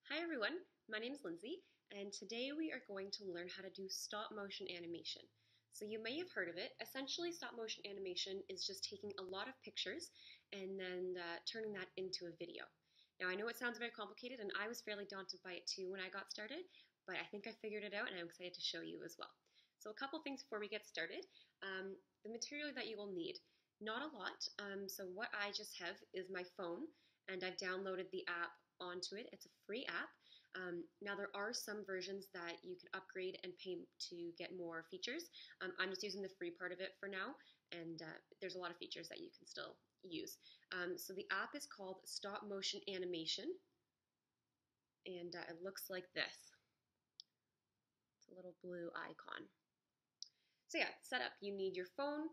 Hi everyone, my name is Lindsay, and today we are going to learn how to do stop motion animation. So you may have heard of it. Essentially, stop motion animation is just taking a lot of pictures and then turning that into a video. Now I know it sounds very complicated, and I was fairly daunted by it too when I got started, but I think I figured it out and I'm excited to show you as well. So a couple things before we get started. The material that you will need. Not a lot, so what I just have is my phone, and I've downloaded the app onto it. It's a free app. Now there are some versions that you can upgrade and pay to get more features. I'm just using the free part of it for now, and there's a lot of features that you can still use. So the app is called Stop Motion Animation, and it looks like this. It's a little blue icon. So yeah, setup, you need your phone.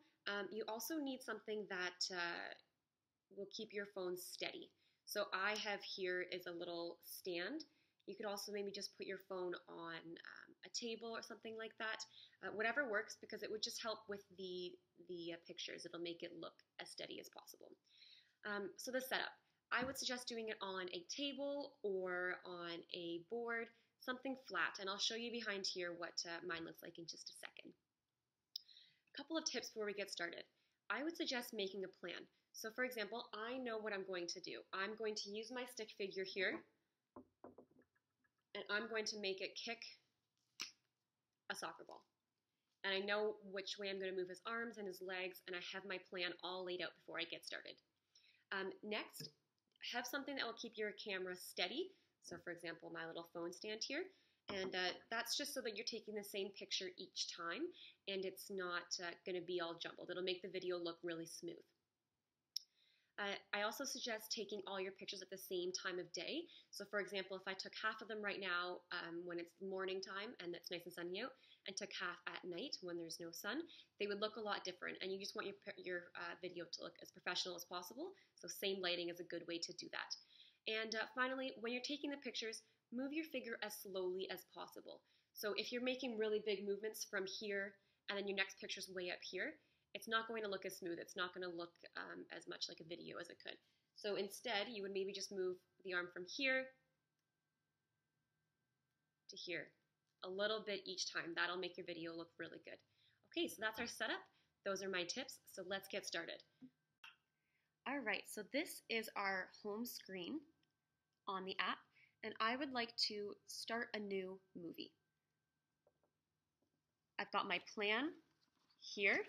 You also need something that will keep your phone steady. So I have here is a little stand. You could also maybe just put your phone on a table or something like that. Whatever works, because it would just help with the pictures. It'll make it look as steady as possible. So the setup, I would suggest doing it on a table or on a board, something flat. And I'll show you behind here what mine looks like in just a second. A couple of tips before we get started. I would suggest making a plan. So for example, I know what I'm going to do. I'm going to use my stick figure here, and I'm going to make it kick a soccer ball. And I know which way I'm going to move his arms and his legs, and I have my plan all laid out before I get started. Next, have something that will keep your camera steady. So for example, my little phone stand here. And that's just so that you're taking the same picture each time, and it's not going to be all jumbled. It'll make the video look really smooth. I also suggest taking all your pictures at the same time of day. So for example, if I took half of them right now when it's morning time and it's nice and sunny out, and took half at night when there's no sun, they would look a lot different, and you just want your video to look as professional as possible. So same lighting is a good way to do that. And finally, when you're taking the pictures, move your figure as slowly as possible. So if you're making really big movements from here and then your next picture's way up here, it's not going to look as smooth. It's not going to look as much like a video as it could. So instead, you would maybe just move the arm from here to here, a little bit each time. That'll make your video look really good. Okay, so that's our setup. Those are my tips, so let's get started. All right, so this is our home screen on the app, and I would like to start a new movie. I've got my plan here,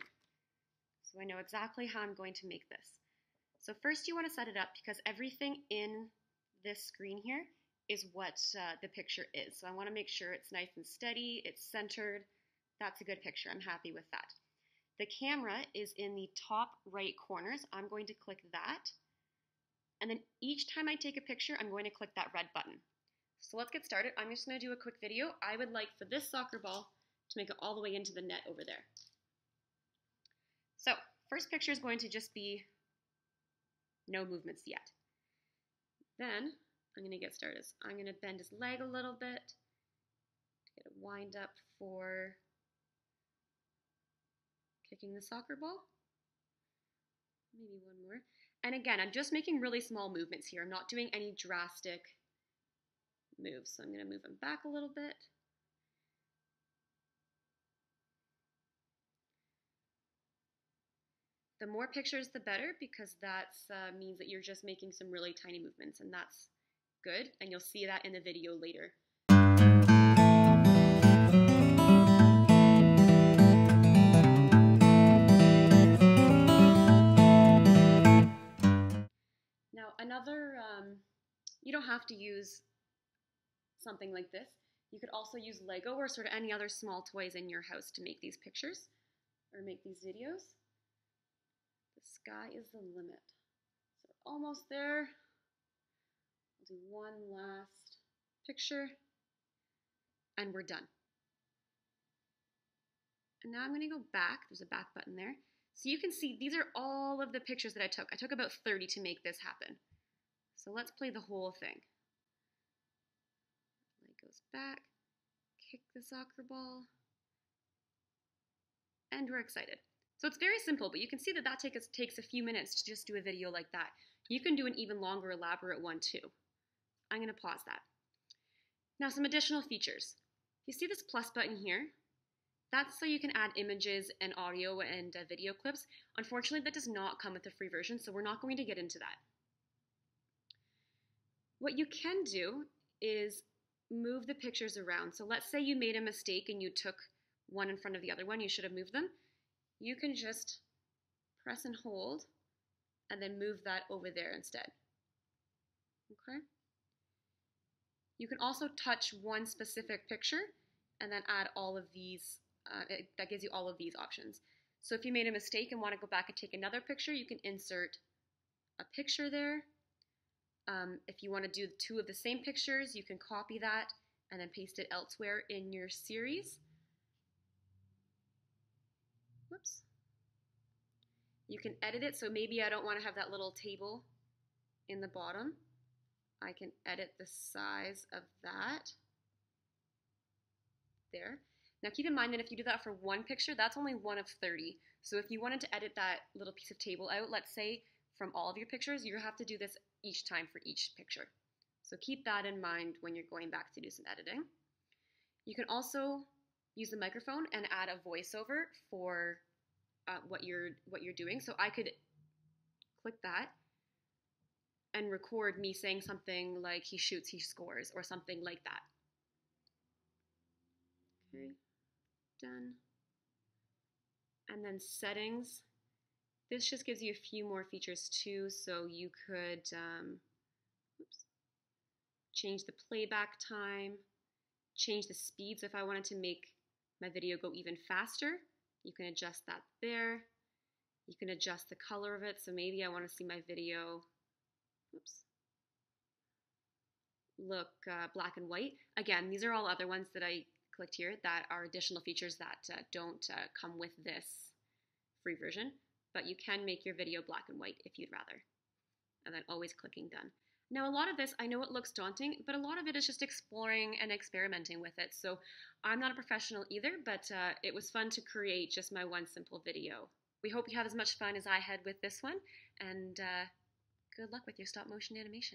so I know exactly how I'm going to make this. So first you want to set it up, because everything in this screen here is what the picture is. So I want to make sure it's nice and steady, it's centered. That's a good picture. I'm happy with that. The camera is in the top right corner, so I'm going to click that. And then each time I take a picture, I'm going to click that red button. So let's get started. I'm just going to do a quick video. I would like for this soccer ball to make it all the way into the net over there. So first picture is going to just be no movements yet. Then I'm going to get started. I'm going to bend his leg a little bit to get a wind up for kicking the soccer ball. Maybe one more. And again, I'm just making really small movements here. I'm not doing any drastic moves. So I'm going to move him back a little bit. The more pictures, the better, because that means that you're just making some really tiny movements, and that's good. And you'll see that in the video later. Now, you don't have to use something like this. You could also use Lego or sort of any other small toys in your house to make these pictures or make these videos. The sky is the limit. So we're almost there. I'll do one last picture, and we're done. And now I'm going to go back. There's a back button there. So you can see these are all of the pictures that I took. I took about 30 to make this happen. So let's play the whole thing. Leg goes back, kick the soccer ball, and we're excited. So it's very simple, but you can see that that takes a few minutes to just do a video like that. You can do an even longer, elaborate one too. I'm going to pause that. Now some additional features. You see this plus button here? That's so you can add images and audio and video clips. Unfortunately, that does not come with the free version, so we're not going to get into that. What you can do is move the pictures around. So let's say you made a mistake and you took one in front of the other one. You should have moved them. You can just press and hold and then move that over there instead. Okay? You can also touch one specific picture and then add all of these. That gives you all of these options. So if you made a mistake and want to go back and take another picture, you can insert a picture there. If you want to do two of the same pictures, you can copy that and then paste it elsewhere in your series. Whoops. You can edit it, so maybe I don't want to have that little table in the bottom. I can edit the size of that. There. Now keep in mind that if you do that for one picture, that's only one of 30. So if you wanted to edit that little piece of table out, let's say from all of your pictures, you have to do this each time for each picture. So keep that in mind when you're going back to do some editing. You can also use the microphone and add a voiceover for what you're doing. So I could click that and record me saying something like he shoots, he scores, or something like that. Okay, done. And then settings. This just gives you a few more features too. So you could change the playback time, change the speeds if I wanted to make my video go even faster. You can adjust that there. You can adjust the color of it. So maybe I want to see my video look black and white. Again, these are all other ones that I clicked here that are additional features that don't come with this free version, but you can make your video black and white if you'd rather, and then always clicking done. Now a lot of this, I know it looks daunting, but a lot of it is just exploring and experimenting with it. So I'm not a professional either, but it was fun to create just my one simple video. We hope you have as much fun as I had with this one, and good luck with your stop motion animation.